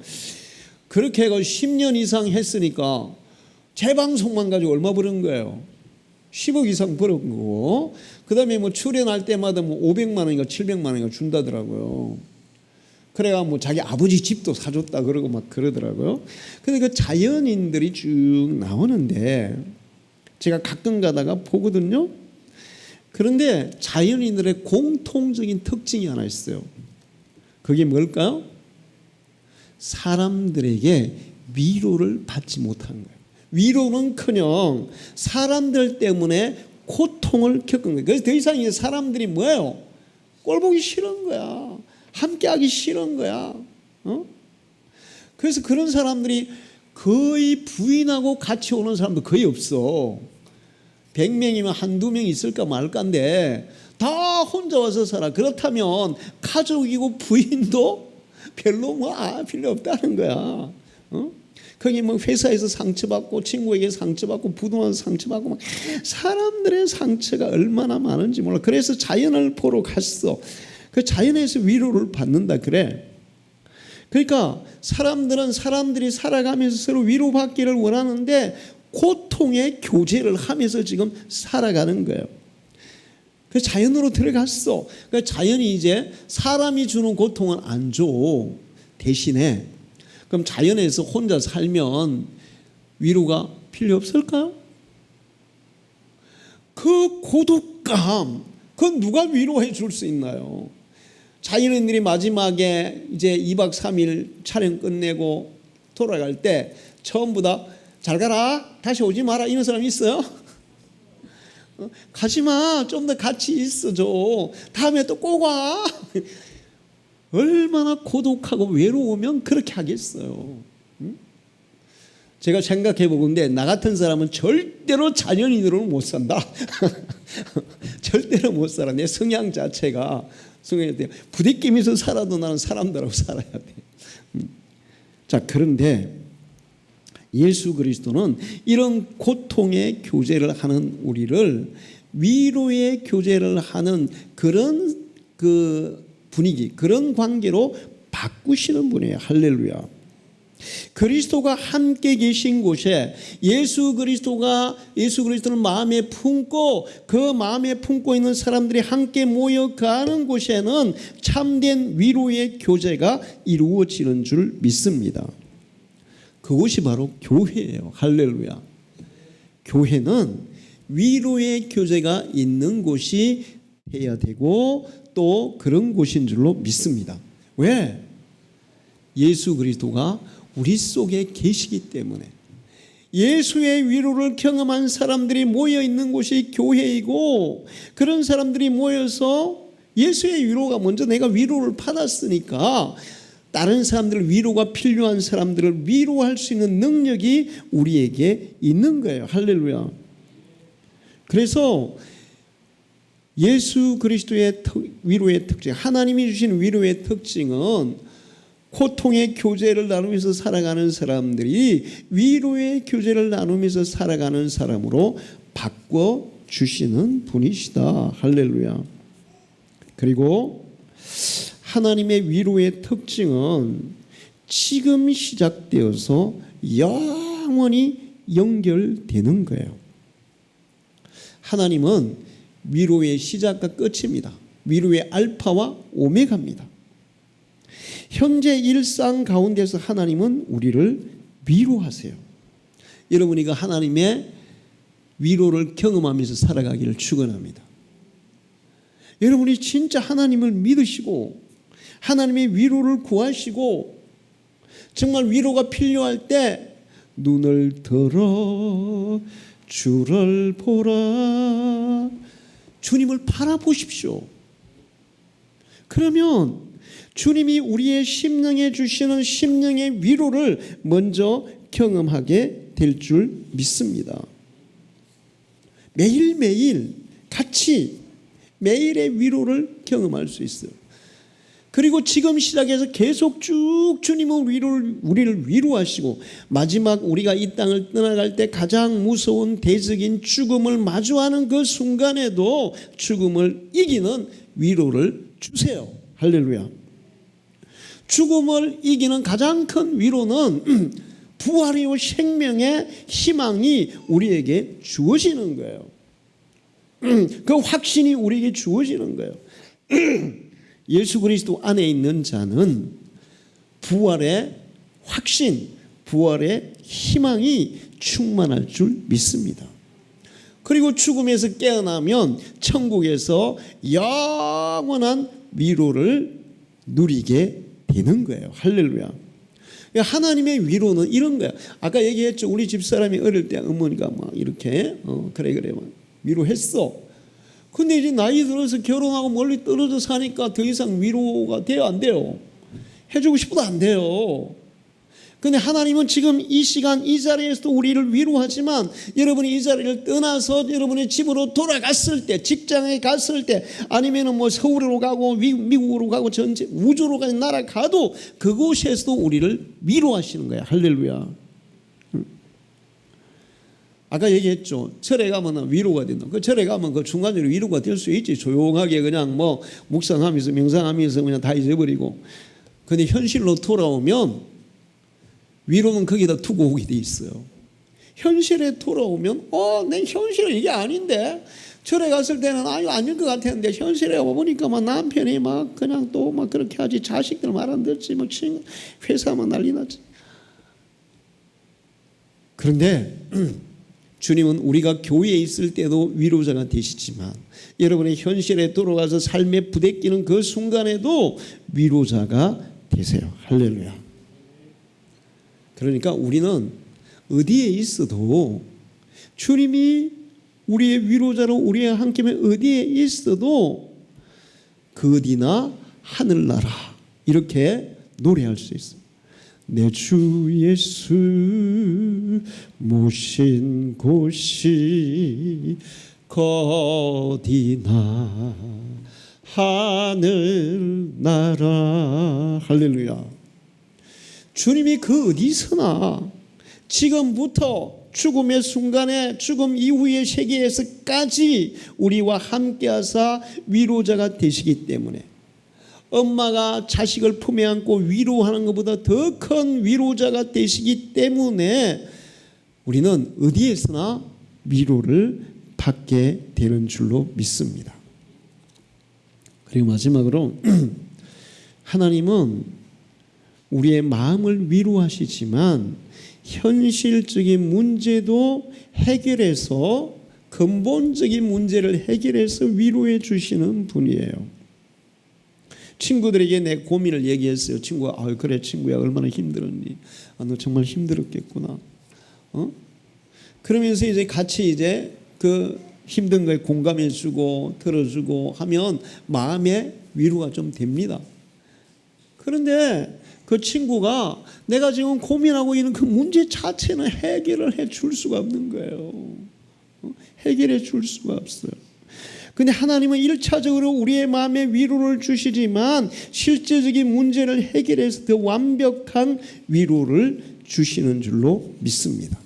그렇게 해서 10년 이상 했으니까 재방송만 가지고 얼마 버는 거예요? 10억 이상 벌은 거고, 그 다음에 뭐 출연할 때마다 뭐 500만 원인가 700만 원인가 준다더라고요. 그래가 뭐 자기 아버지 집도 사줬다 그러고 막 그러더라고요. 근데 그 자연인들이 쭉 나오는데 제가 가끔 가다가 보거든요. 그런데 자연인들의 공통적인 특징이 하나 있어요. 그게 뭘까요? 사람들에게 위로를 받지 못하는 거예요. 위로는커녕 사람들 때문에 고통을 겪은 거예요. 그래서 더 이상 이제 사람들이 뭐예요? 꼴 보기 싫은 거야. 함께하기 싫은 거야. 그래서 그런 사람들이 거의 부인하고 같이 오는 사람도 거의 없어. 100명이면 한두 명 있을까 말까인데 다 혼자 와서 살아. 그렇다면 가족이고 부인도 별로 필요 없다는 거야. 거기 뭐 회사에서 상처받고 친구에게 상처받고 부동산에서 상처받고 막 사람들의 상처가 얼마나 많은지 몰라. 그래서 자연을 보러 갔어. 그 자연에서 위로를 받는다 그래. 그러니까 사람들은 사람들이 살아가면서 서로 위로받기를 원하는데 고통의 교제를 하면서 지금 살아가는 거예요. 그 자연으로 들어갔어. 그 자연이 이제 사람이 주는 고통은 안 줘. 대신에 그럼 자연에서 혼자 살면 위로가 필요 없을까요? 그 고독감, 그건 누가 위로해 줄 수 있나요? 자연인들이 마지막에 이제 2박 3일 촬영 끝내고 돌아갈 때 전부 다 잘 가라, 다시 오지 마라 이런 사람 있어요? 가지마, 좀 더 같이 있어줘, 다음에 또 꼭 와. 얼마나 고독하고 외로우면 그렇게 하겠어요. 제가 생각해 보건데 나 같은 사람은 절대로 자연인으로는 못 산다. 절대로 못 살아. 내 성향 자체가 부대끼면서 살아도 나는 사람들하고 살아야 돼. 자, 그런데 예수 그리스도는 이런 고통의 교제를 하는 우리를 위로의 교제를 하는 그런 그 분위기, 그런 관계로 바꾸시는 분이에요. 할렐루야. 그리스도가 함께 계신 곳에 예수 그리스도를 마음에 품고 그 마음에 품고 있는 사람들이 함께 모여가는 곳에는 참된 위로의 교제가 이루어지는 줄 믿습니다. 그곳이 바로 교회예요. 할렐루야. 교회는 위로의 교제가 있는 곳이 해야 되고 또 그런 곳인 줄로 믿습니다. 왜? 예수 그리스도가 우리 속에 계시기 때문에. 예수의 위로를 경험한 사람들이 모여 있는 곳이 교회이고 그런 사람들이 모여서 예수의 위로가 먼저 내가 위로를 받았으니까 다른 사람들 위로가 필요한 사람들을 위로할 수 있는 능력이 우리에게 있는 거예요. 할렐루야. 그래서 예수 그리스도의 위로의 특징, 하나님이 주신 위로의 특징은 고통의 교제를 나누면서 살아가는 사람들이 위로의 교제를 나누면서 살아가는 사람으로 바꿔주시는 분이시다. 할렐루야. 그리고 하나님의 위로의 특징은 지금 시작되어서 영원히 연결되는 거예요. 하나님은 위로의 시작과 끝입니다. 위로의 알파와 오메가입니다. 현재 일상 가운데서 하나님은 우리를 위로하세요. 여러분이 그 하나님의 위로를 경험하면서 살아가기를 축원합니다. 여러분이 진짜 하나님을 믿으시고 하나님의 위로를 구하시고 정말 위로가 필요할 때 눈을 들어 주를 보라, 주님을 바라보십시오. 그러면 주님이 우리의 심령에 주시는 심령의 위로를 먼저 경험하게 될 줄 믿습니다. 매일매일 같이 매일의 위로를 경험할 수 있어요. 그리고 지금 시작해서 계속 쭉 주님은 우리를 위로하시고 마지막 우리가 이 땅을 떠나갈 때 가장 무서운 대적인 죽음을 마주하는 그 순간에도 죽음을 이기는 위로를 주세요. 할렐루야. 죽음을 이기는 가장 큰 위로는 부활이요 생명의 희망이 우리에게 주어지는 거예요. 그 확신이 우리에게 주어지는 거예요. 예수 그리스도 안에 있는 자는 부활의 확신, 부활의 희망이 충만할 줄 믿습니다. 그리고 죽음에서 깨어나면 천국에서 영원한 위로를 누리게 되는 거예요. 할렐루야. 하나님의 위로는 이런 거야. 아까 얘기했죠. 우리 집사람이 어릴 때 어머니가 막 이렇게 그래 위로했어. 근데 이제 나이 들어서 결혼하고 멀리 떨어져 사니까 더 이상 위로가 돼요, 안 돼요? 해주고 싶어도 안 돼요. 근데 하나님은 지금 이 시간 이 자리에서도 우리를 위로하지만 여러분이 이 자리를 떠나서 여러분의 집으로 돌아갔을 때, 직장에 갔을 때, 아니면은 뭐 서울으로 가고 미국으로 가고 전체 우주로까지 날아가도 그곳에서도 우리를 위로하시는 거예요. 할렐루야. 아까 얘기했죠. 절에 가면 위로가 된다. 그 절에 가면 그 중간중간 위로가 될 수 있지. 조용하게 그냥 뭐 묵상하면서 명상하면서 그냥 다 잊어버리고. 근데 현실로 돌아오면 위로는 거기다 두고 오게 돼 있어요. 현실에 돌아오면 내 현실은 이게 아닌데 절에 갔을 때는 아닐 것 같았는데 현실에 와보니까 막 남편이 막 그냥 또 막 그렇게 하지, 자식들 말 안 듣지, 막 회사만 난리 났지. 그런데 주님은 우리가 교회에 있을 때도 위로자가 되시지만 여러분의 현실에 돌아가서 삶에 부대끼는 그 순간에도 위로자가 되세요. 할렐루야. 그러니까 우리는 어디에 있어도 주님이 우리의 위로자로 우리와 함께면 어디에 있어도 그 어디나 하늘나라 이렇게 노래할 수 있어요. 내 주 예수 모신 곳이 어디나 하늘나라. 할렐루야. 주님이 그 어디서나 지금부터 죽음의 순간에 죽음 이후의 세계에서까지 우리와 함께하사 위로자가 되시기 때문에 엄마가 자식을 품에 안고 위로하는 것보다 더 큰 위로자가 되시기 때문에 우리는 어디에서나 위로를 받게 되는 줄로 믿습니다. 그리고 마지막으로 하나님은 우리의 마음을 위로하시지만 현실적인 문제도 해결해서 근본적인 문제를 해결해서 위로해 주시는 분이에요. 친구들에게 내 고민을 얘기했어요. 친구가 그래 친구야 얼마나 힘들었니? 너 정말 힘들었겠구나. 그러면서 이제 같이 이제 그 힘든 거에 공감해주고 들어주고 하면 마음의 위로가 좀 됩니다. 그런데 그 친구가 내가 지금 고민하고 있는 그 문제 자체는 해결을 해줄 수가 없는 거예요. 해결해 줄 수가 없어요. 근데 하나님은 1차적으로 우리의 마음에 위로를 주시지만 실제적인 문제를 해결해서 더 완벽한 위로를 주시는 줄로 믿습니다.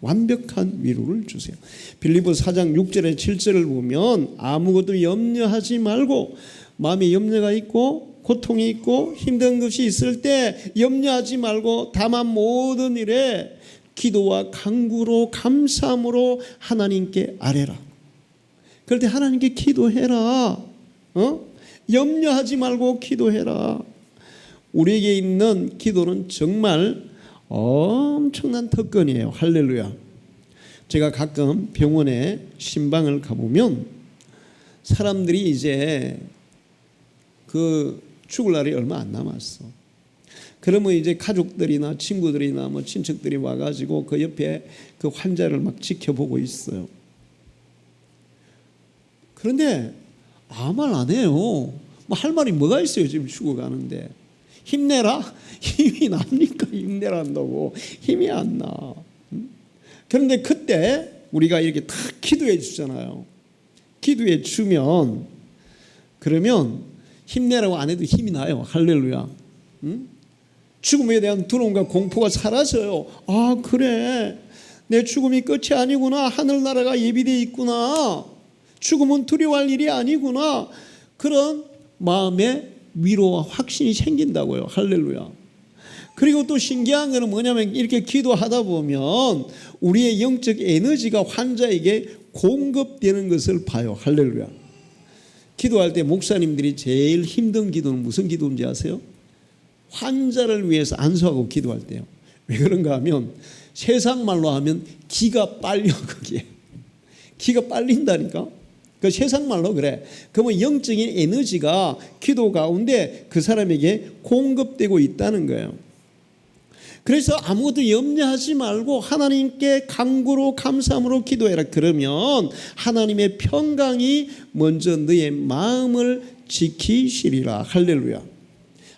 완벽한 위로를 주세요. 빌립보서 4장 6절에 7절을 보면 아무것도 염려하지 말고 마음에 염려가 있고 고통이 있고 힘든 것이 있을 때 염려하지 말고 다만 모든 일에 기도와 간구로 감사함으로 하나님께 아뢰라. 그럴 때 하나님께 기도해라. 염려하지 말고 기도해라. 우리에게 있는 기도는 정말 엄청난 특권이에요. 할렐루야. 제가 가끔 병원에 신방을 가보면 사람들이 이제 그 죽을 날이 얼마 안 남았어. 그러면 이제 가족들이나 친구들이나 뭐 친척들이 와가지고 그 옆에 그 환자를 막 지켜보고 있어요. 그런데 아무 말 안 해요. 뭐 할 말이 뭐가 있어요. 지금 죽어가는데. 힘내라? 힘이 납니까? 힘내란다고. 힘이 안 나. 그런데 그때 우리가 이렇게 다 기도해 주잖아요. 기도해 주면 그러면 힘내라고 안 해도 힘이 나요. 할렐루야. 죽음에 대한 두려움과 공포가 사라져요. 아 그래 내 죽음이 끝이 아니구나. 하늘나라가 예비되어 있구나. 죽음은 두려워할 일이 아니구나. 그런 마음의 위로와 확신이 생긴다고요. 할렐루야. 그리고 또 신기한 것은 뭐냐면 이렇게 기도하다 보면 우리의 영적 에너지가 환자에게 공급되는 것을 봐요. 할렐루야. 기도할 때 목사님들이 제일 힘든 기도는 무슨 기도인지 아세요? 환자를 위해서 안수하고 기도할 때요. 왜 그런가 하면 세상 말로 하면 기가 빨려. 거기에 기가 빨린다니까. 그 세상 말로 그래. 그러면 영적인 에너지가 기도 가운데 그 사람에게 공급되고 있다는 거예요. 그래서 아무것도 염려하지 말고 하나님께 간구로 감사함으로 기도해라. 그러면 하나님의 평강이 먼저 너의 마음을 지키시리라. 할렐루야.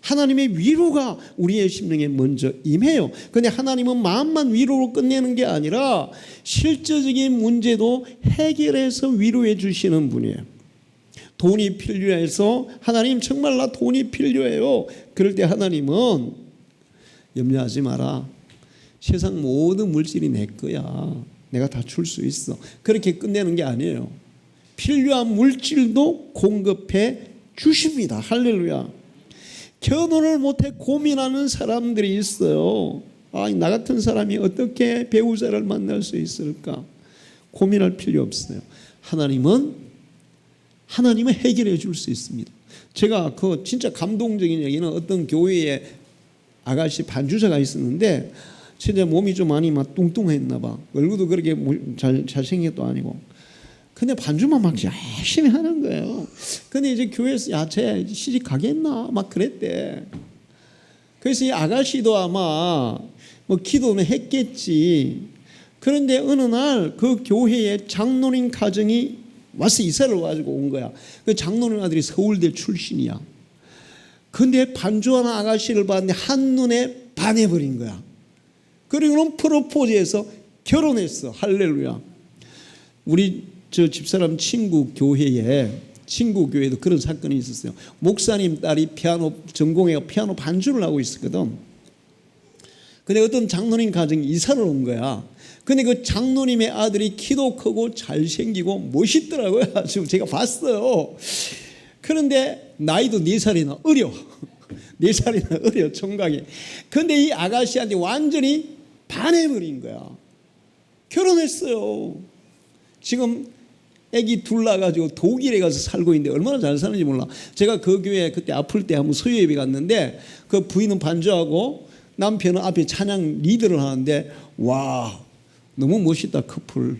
하나님의 위로가 우리의 심령에 먼저 임해요. 그런데 하나님은 마음만 위로로 끝내는 게 아니라 실제적인 문제도 해결해서 위로해 주시는 분이에요. 돈이 필요해서 하나님 정말 나 돈이 필요해요. 그럴 때 하나님은 염려하지 마라. 세상 모든 물질이 내 거야. 내가 다 줄 수 있어. 그렇게 끝내는 게 아니에요. 필요한 물질도 공급해 주십니다. 할렐루야. 결혼을 못해 고민하는 사람들이 있어요. 나 같은 사람이 어떻게 배우자를 만날 수 있을까? 고민할 필요 없어요. 하나님은 해결해 줄 수 있습니다. 제가 그 진짜 감동적인 얘기는 어떤 교회에 아가씨 반주자가 있었는데 진짜 몸이 좀 많이 막 뚱뚱했나 봐. 얼굴도 그렇게 잘생긴 것도 아니고. 근데 반주만 막 열심히 하는 거예요. 근데 이제 교회에서 쟤 시집 가겠나 막 그랬대. 그래서 이 아가씨도 아마 뭐 기도는 했겠지. 그런데 어느 날 그 교회에 장로님 가정이 와서 이사를 와가지고 온 거야. 그 장로님 아들이 서울대 출신이야. 근데 반주하는 아가씨를 봤는데 한눈에 반해버린 거야. 그리고는 프로포즈해서 결혼했어. 할렐루야. 우리 저 집사람 친구 교회에도 그런 사건이 있었어요. 목사님 딸이 피아노 전공해서 피아노 반주를 하고 있었거든. 근데 어떤 장로님 가정이 이사를 온 거야. 근데 그 장로님의 아들이 키도 크고 잘생기고 멋있더라고요. 지금 제가 봤어요. 그런데 나이도 4살이나 어려. 4살이나 어려, 총각이. 그런데 이 아가씨한테 완전히 반해버린 거야. 결혼했어요. 지금 애기 둘 낳아가지고 독일에 가서 살고 있는데 얼마나 잘 사는지 몰라. 제가 그 교회 그때 아플 때 한번 수요예배 갔는데 그 부인은 반주하고 남편은 앞에 찬양 리더를 하는데 와, 너무 멋있다, 커플.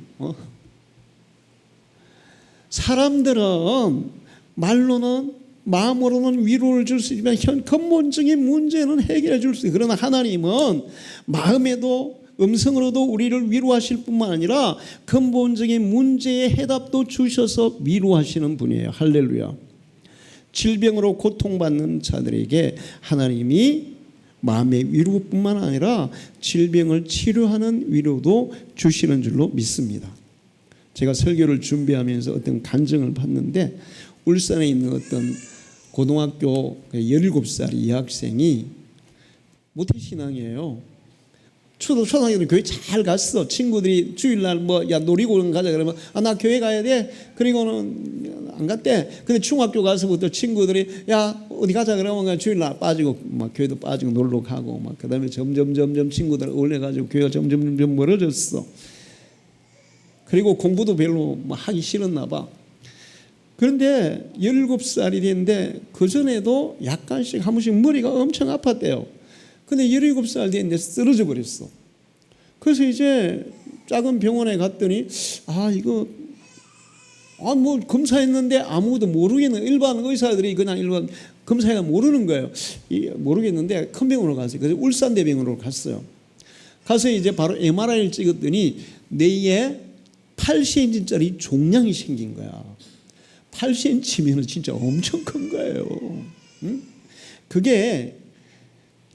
사람들은 말로는, 마음으로는 위로를 줄 수 있지만 근본적인 문제는 해결해 줄 수 있어요. 그러나 하나님은 마음에도 음성으로도 우리를 위로하실 뿐만 아니라 근본적인 문제의 해답도 주셔서 위로하시는 분이에요. 할렐루야. 질병으로 고통받는 자들에게 하나님이 마음의 위로뿐만 아니라 질병을 치료하는 위로도 주시는 줄로 믿습니다. 제가 설교를 준비하면서 어떤 간증을 받는데 울산에 있는 어떤 고등학교 17살 이 학생이 모태신앙이에요. 초등학교 교회 잘 갔어. 친구들이 주일날 야 놀이공원 가자 그러면 나 교회 가야 돼. 그리고는 안 갔대. 근데 중학교 가서부터 친구들이 야 어디 가자 그러면 주일날 빠지고 막 교회도 빠지고 놀러 가고 막 그다음에 점점 친구들 어울려가지고 교회가 점점 멀어졌어. 그리고 공부도 별로 하기 싫었나 봐. 그런데 17살이 됐는데 그전에도 약간씩 한 번씩 머리가 엄청 아팠대요. 근데 17살 됐는데 쓰러져 버렸어. 그래서 이제 작은 병원에 갔더니 이거 뭐 검사했는데 아무도 모르겠는, 일반 의사들이 그냥 일반 검사해가 모르는 거예요. 모르겠는데 큰 병원으로 갔어요. 그래서 울산대병원으로 갔어요. 가서 이제 바로 MRI를 찍었더니 뇌에 8cm짜리 종양이 생긴 거야. 8cm면 진짜 엄청 큰 거예요. 응? 그게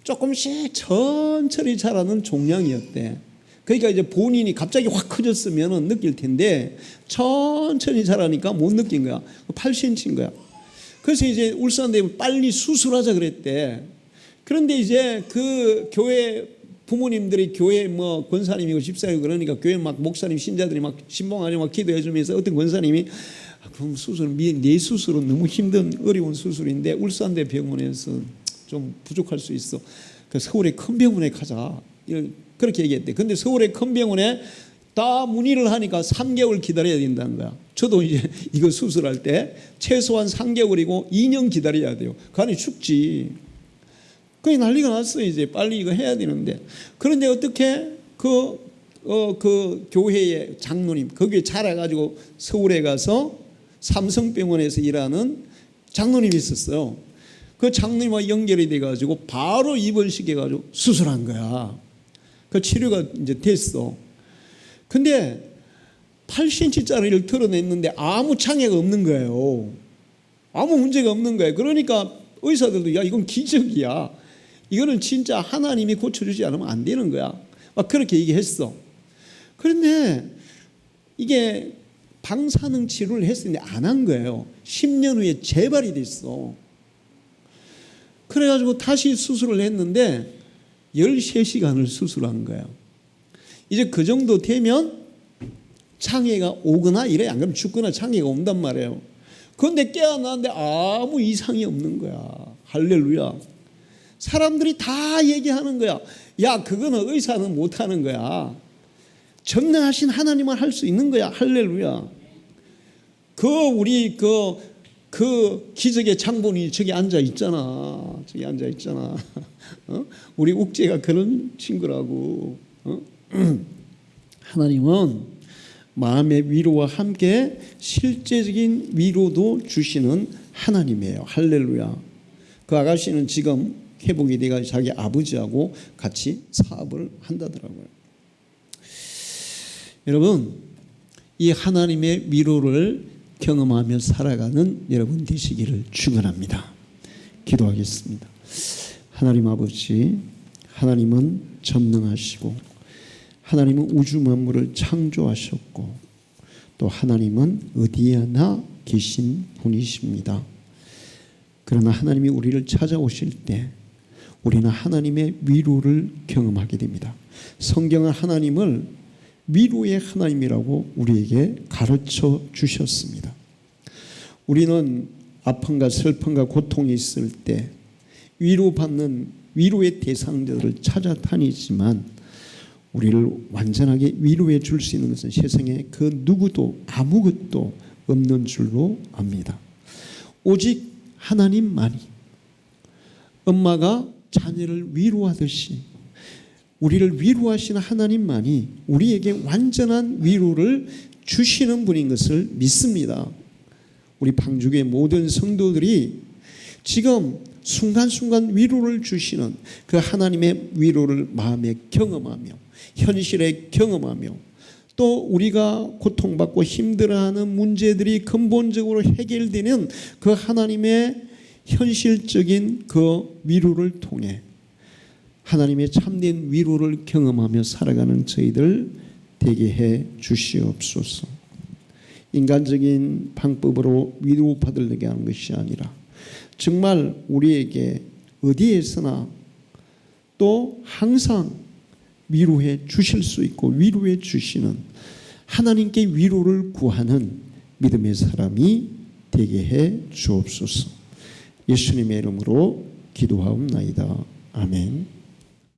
조금씩 천천히 자라는 종양이었대. 그러니까 이제 본인이 갑자기 확 커졌으면 느낄 텐데 천천히 자라니까 못 느낀 거야. 8cm인 거야. 그래서 이제 울산대병원 빨리 수술하자 그랬대. 그런데 이제 그 교회 부모님들이 교회 권사님이고 집사이고 그러니까 교회 막 목사님 신자들이 막 신봉하고 막 기도해 주면서 어떤 권사님이 그럼 뇌 수술은 너무 힘든 어려운 수술인데 울산대 병원에서 좀 부족할 수 있어. 그 서울의 큰 병원에 가자. 그렇게 얘기했대. 근데 서울의 큰 병원에 다 문의를 하니까 3개월 기다려야 된다는 거야. 저도 이제 이거 수술할 때 최소한 3개월이고 2년 기다려야 돼요. 그 안에 죽지. 그게 난리가 났어요. 이제 빨리 이거 해야 되는데. 그런데 어떻게 그 교회의 장로님 거기에 자라가지고 서울에 가서 삼성병원에서 일하는 장로님이 있었어요. 그 장로님과 연결이 돼가지고 바로 입원시켜가지고 수술한 거야. 그 치료가 이제 됐어. 근데 8cm짜리를 털어냈는데 아무 장애가 없는 거예요. 아무 문제가 없는 거예요. 그러니까 의사들도 야 이건 기적이야. 이거는 진짜 하나님이 고쳐주지 않으면 안 되는 거야. 막 그렇게 얘기했어. 그런데 이게 방사능 치료를 했었는데 안 한 거예요. 10년 후에 재발이 됐어. 그래가지고 다시 수술을 했는데 13시간을 수술한 거예요. 이제 그 정도 되면 장애가 오거나 이래, 안 그러면 죽거나 장애가 온단 말이에요. 그런데 깨어났는데 아무 이상이 없는 거야. 할렐루야. 사람들이 다 얘기하는 거야. 야, 그거는 의사는 못하는 거야. 전능하신 하나님만 할 수 있는 거야. 할렐루야. 우리 기적의 장본이 저기 앉아 있잖아. 저기 앉아 있잖아. 우리 욱재가 그런 친구라고. 하나님은 마음의 위로와 함께 실제적인 위로도 주시는 하나님이에요. 할렐루야. 그 아가씨는 지금 회복이 돼가 자기 아버지하고 같이 사업을 한다더라고요. 여러분, 이 하나님의 위로를 경험하며 살아가는 여러분 되시기를 축원합니다. 기도하겠습니다. 하나님 아버지, 하나님은 전능하시고 하나님은 우주 만물을 창조하셨고 또 하나님은 어디에나 계신 분이십니다. 그러나 하나님이 우리를 찾아오실 때 우리는 하나님의 위로를 경험하게 됩니다. 성경은 하나님을 위로의 하나님이라고 우리에게 가르쳐 주셨습니다. 우리는 아픔과 슬픔과 고통이 있을 때 위로받는 위로의 대상들을 찾아다니지만 우리를 완전하게 위로해 줄 수 있는 것은 세상에 그 누구도 아무것도 없는 줄로 압니다. 오직 하나님만이, 엄마가 자녀를 위로하듯이 우리를 위로하시는 하나님만이 우리에게 완전한 위로를 주시는 분인 것을 믿습니다. 우리 방주교의 모든 성도들이 지금 순간순간 위로를 주시는 그 하나님의 위로를 마음에 경험하며 현실에 경험하며 또 우리가 고통받고 힘들어하는 문제들이 근본적으로 해결되는 그 하나님의 현실적인 그 위로를 통해 하나님의 참된 위로를 경험하며 살아가는 저희들 되게 해 주시옵소서. 인간적인 방법으로 위로받으려고 하는 것이 아니라 정말 우리에게 어디에서나 또 항상 위로해 주실 수 있고 위로해 주시는 하나님께 위로를 구하는 믿음의 사람이 되게 해 주옵소서. 예수님의 이름으로 기도하옵나이다. 아멘.